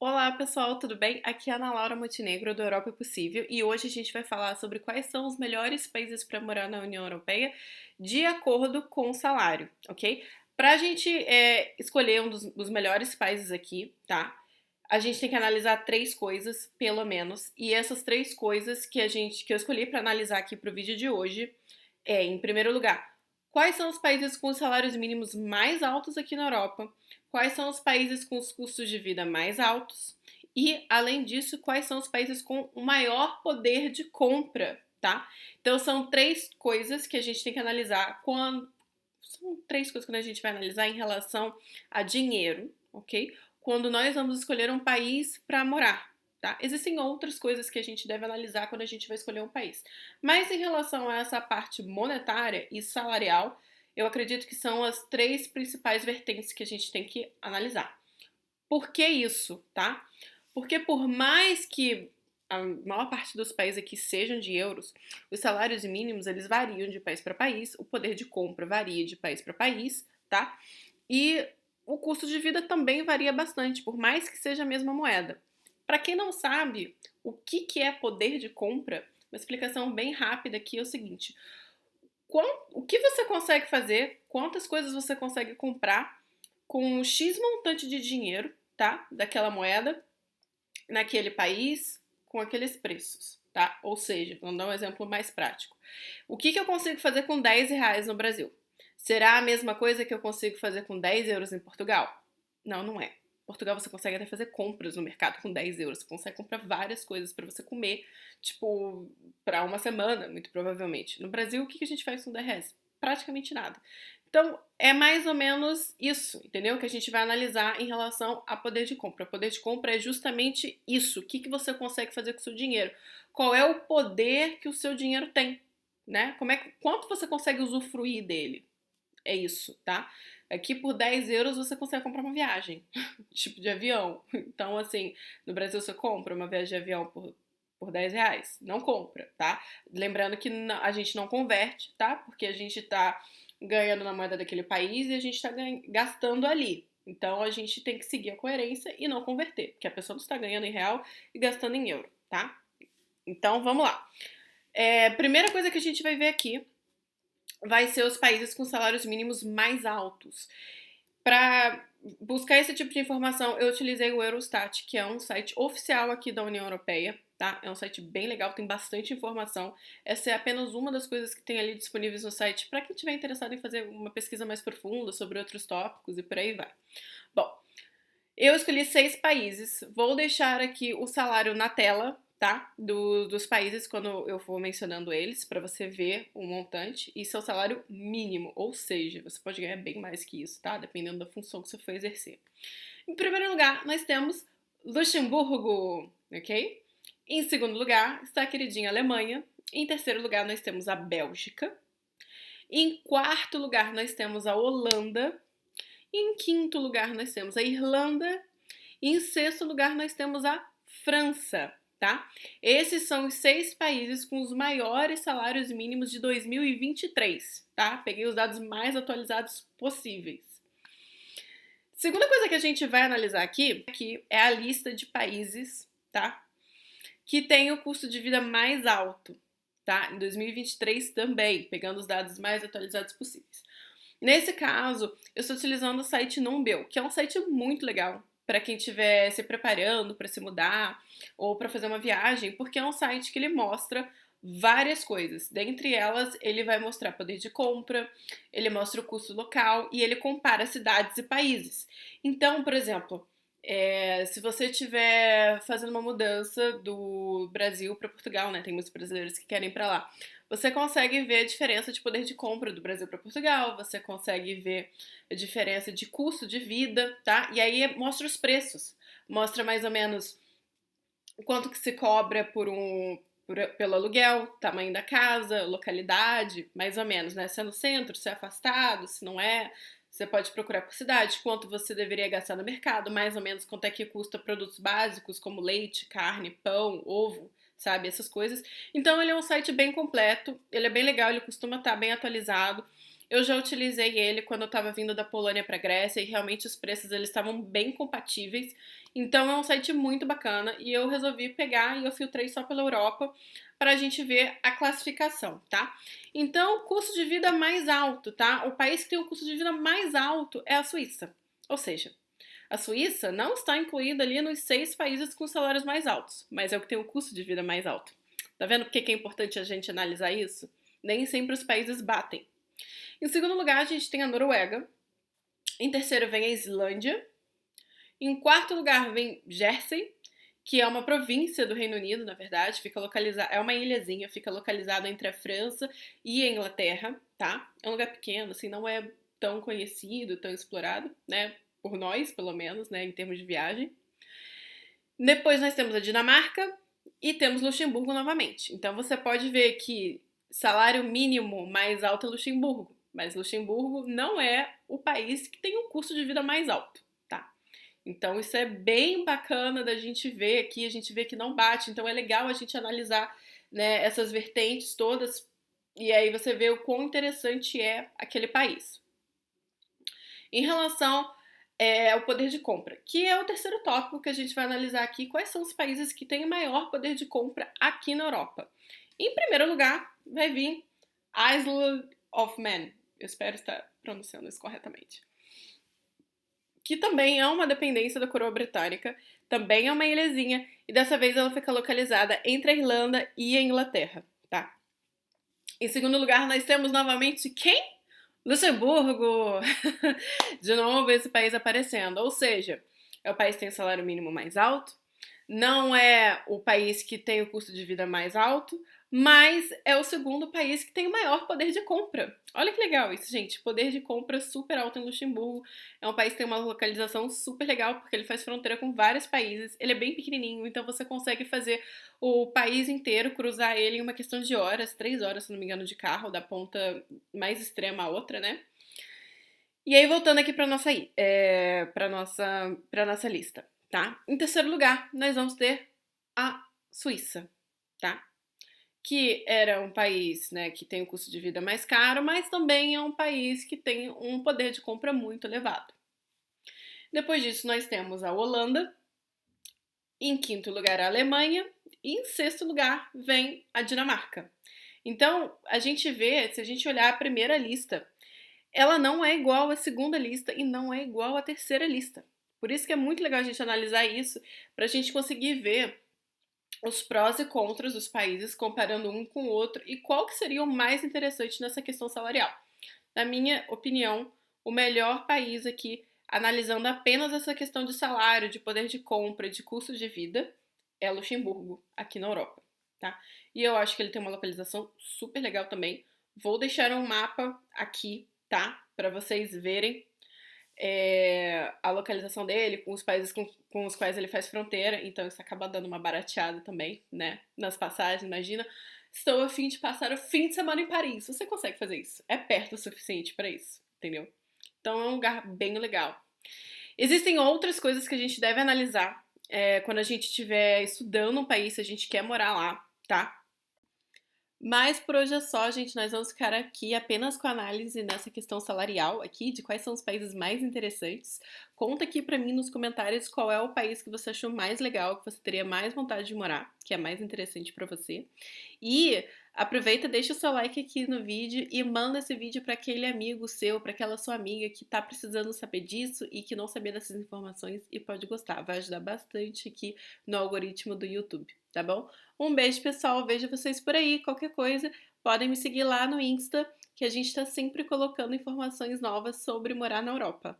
Olá pessoal, tudo bem? Aqui é a Ana Laura Montenegro do Europa é Possível e hoje a gente vai falar sobre quais são os melhores países para morar na União Europeia de acordo com o salário, ok? Para a gente escolher um dos melhores países aqui, tá? A gente tem que analisar três coisas, pelo menos, e essas três coisas que eu escolhi para analisar aqui para o vídeo de hoje em primeiro lugar, quais são os países com os salários mínimos mais altos aqui na Europa? Quais são os países com os custos de vida mais altos? E, além disso, quais são os países com o maior poder de compra, tá? Então, são três coisas que a gente tem que analisar quando. São três coisas que a gente vai analisar em relação a dinheiro, ok? Quando nós vamos escolher um país para morar, tá? Existem outras coisas que a gente deve analisar quando a gente vai escolher um país. Mas em relação a essa parte monetária e salarial, eu acredito que são as três principais vertentes que a gente tem que analisar. Por que isso, tá? Porque por mais que a maior parte dos países aqui sejam de euros, os salários mínimos eles variam de país para país, o poder de compra varia de país para país, tá? E o custo de vida também varia bastante, por mais que seja a mesma moeda. Para quem não sabe o que é poder de compra, uma explicação bem rápida aqui é o seguinte: o que você consegue fazer, quantas coisas você consegue comprar com um X montante de dinheiro, tá? Daquela moeda, naquele país, com aqueles preços, tá? Ou seja, vamos dar um exemplo mais prático. O que eu consigo fazer com R$ 10 no Brasil? Será a mesma coisa que eu consigo fazer com 10 euros em Portugal? Não, não é. Em Portugal você consegue até fazer compras no mercado com 10 euros. Você consegue comprar várias coisas para você comer, tipo, para uma semana, muito provavelmente. No Brasil, o que a gente faz com 10 reais? Praticamente nada. Então, é mais ou menos isso, entendeu? Que a gente vai analisar em relação a poder de compra. O poder de compra é justamente isso. O que você consegue fazer com o seu dinheiro? Qual é o poder que o seu dinheiro tem, né? Quanto você consegue usufruir dele? É isso, tá? Aqui por 10 euros você consegue comprar uma viagem, tipo de avião. Então, assim, no Brasil você compra uma viagem de avião por 10 reais? Não compra, tá? Lembrando que a gente não converte, tá? Porque a gente tá ganhando na moeda daquele país e a gente tá gastando ali. Então a gente tem que seguir a coerência e não converter, porque a pessoa não está ganhando em real e gastando em euro, tá? Então vamos lá. Primeira coisa que a gente vai ver aqui vai ser os países com salários mínimos mais altos. Para buscar esse tipo de informação, eu utilizei o Eurostat, que é um site oficial aqui da União Europeia, tá? É um site bem legal, tem bastante informação. Essa é apenas uma das coisas que tem ali disponíveis no site para quem estiver interessado em fazer uma pesquisa mais profunda sobre outros tópicos e por aí vai. Bom, eu escolhi 6 países. Vou deixar aqui o salário na tela, tá? Dos países quando eu for mencionando eles, para você ver o montante. Isso é o salário mínimo, ou seja, você pode ganhar bem mais que isso, tá? Dependendo da função que você for exercer. Em primeiro lugar, nós temos Luxemburgo, ok? Em segundo lugar, está a queridinha Alemanha. Em terceiro lugar, nós temos a Bélgica. Em quarto lugar, nós temos a Holanda. Em quinto lugar, nós temos a Irlanda. E em sexto lugar, nós temos a França, tá? Esses são os 6 países com os maiores salários mínimos de 2023, tá? Peguei os dados mais atualizados possíveis. Segunda coisa que a gente vai analisar aqui é a lista de países, tá? Que tem o custo de vida mais alto, tá? Em 2023 também, pegando os dados mais atualizados possíveis. Nesse caso, eu estou utilizando o site Numbeo, que é um site muito legal para quem estiver se preparando para se mudar ou para fazer uma viagem, porque é um site que ele mostra várias coisas. Dentre elas, ele vai mostrar poder de compra, ele mostra o custo local e ele compara cidades e países. Então, por exemplo, se você estiver fazendo uma mudança do Brasil para Portugal, né? Tem muitos brasileiros que querem ir para lá. Você consegue ver a diferença de poder de compra do Brasil para Portugal, você consegue ver a diferença de custo de vida, tá? E aí mostra os preços, mostra mais ou menos quanto que se cobra pelo aluguel, tamanho da casa, localidade, mais ou menos, né? Se é no centro, se é afastado, se não é. Você pode procurar por cidade, quanto você deveria gastar no mercado, mais ou menos quanto é que custa produtos básicos como leite, carne, pão, ovo, sabe? Essas coisas. Então ele é um site bem completo, ele é bem legal, ele costuma estar bem atualizado. Eu já utilizei ele quando eu estava vindo da Polônia para Grécia e realmente os preços eles estavam bem compatíveis. Então é um site muito bacana e eu resolvi pegar e eu filtrei só pela Europa para a gente ver a classificação, tá? Então, custo de vida mais alto, tá? O país que tem o custo de vida mais alto é a Suíça. Ou seja, a Suíça não está incluída ali nos 6 países com salários mais altos, mas é o que tem o custo de vida mais alto. Tá vendo por que é importante a gente analisar isso? Nem sempre os países batem. Em segundo lugar, a gente tem a Noruega. Em terceiro vem a Islândia. Em quarto lugar vem Jersey, que é uma província do Reino Unido, na verdade, fica localizada, é uma ilhazinha, fica localizada entre a França e a Inglaterra, tá? É um lugar pequeno, assim, não é tão conhecido, tão explorado, né? Por nós, pelo menos, né, em termos de viagem. Depois nós temos a Dinamarca e temos Luxemburgo novamente. Então você pode ver que salário mínimo mais alto é Luxemburgo, mas Luxemburgo não é o país que tem o custo de vida mais alto, tá? Então isso é bem bacana da gente ver aqui, a gente vê que não bate, então é legal a gente analisar, né, essas vertentes todas e aí você vê o quão interessante é aquele país. Em relação ao poder de compra, que é o terceiro tópico que a gente vai analisar aqui, quais são os países que têm maior poder de compra aqui na Europa. Em primeiro lugar, vai vir Isle of Man, eu espero estar pronunciando isso corretamente, que também é uma dependência da coroa britânica, também é uma ilhazinha, e dessa vez ela fica localizada entre a Irlanda e a Inglaterra, tá? Em segundo lugar, nós temos novamente quem? Luxemburgo! De novo, esse país aparecendo. Ou seja, é o país que tem o salário mínimo mais alto, não é o país que tem o custo de vida mais alto, mas é o segundo país que tem o maior poder de compra. Olha que legal isso, gente. Poder de compra super alto em Luxemburgo. É um país que tem uma localização super legal, porque ele faz fronteira com vários países. Ele é bem pequenininho, então você consegue fazer o país inteiro, cruzar ele em uma questão de horas, 3 horas, se não me engano, de carro, da ponta mais extrema à outra, né? E aí, voltando aqui para nossa, nossa lista, tá? Em terceiro lugar, nós vamos ter a Suíça, tá? Que era um país, né, que tem um custo de vida mais caro, mas também é um país que tem um poder de compra muito elevado. Depois disso, nós temos a Holanda. Em quinto lugar, a Alemanha. E em sexto lugar, vem a Dinamarca. Então, a gente vê, se a gente olhar a primeira lista, ela não é igual à segunda lista e não é igual à terceira lista. Por isso que é muito legal a gente analisar isso, para a gente conseguir ver os prós e contras dos países, comparando um com o outro, e qual que seria o mais interessante nessa questão salarial. Na minha opinião, o melhor país aqui, analisando apenas essa questão de salário, de poder de compra, de custo de vida, é Luxemburgo, aqui na Europa, tá? E eu acho que ele tem uma localização super legal também. Vou deixar um mapa aqui, tá? Para vocês verem a localização dele, com os países com os quais ele faz fronteira, então isso acaba dando uma barateada também, né? Nas passagens, imagina. Estou a fim de passar o fim de semana em Paris. Você consegue fazer isso? É perto o suficiente para isso, entendeu? Então é um lugar bem legal. Existem outras coisas que a gente deve analisar quando a gente estiver estudando um país, se a gente quer morar lá, tá? Mas por hoje é só, gente. Nós vamos ficar aqui apenas com a análise nessa questão salarial aqui, de quais são os países mais interessantes. Conta aqui pra mim nos comentários qual é o país que você achou mais legal, que você teria mais vontade de morar, que é mais interessante pra você. E aproveita, deixa o seu like aqui no vídeo e manda esse vídeo para aquele amigo seu, para aquela sua amiga que tá precisando saber disso e que não sabia dessas informações e pode gostar. Vai ajudar bastante aqui no algoritmo do YouTube, tá bom? Um beijo, pessoal. Vejo vocês por aí. Qualquer coisa, podem me seguir lá no Insta, que a gente está sempre colocando informações novas sobre morar na Europa.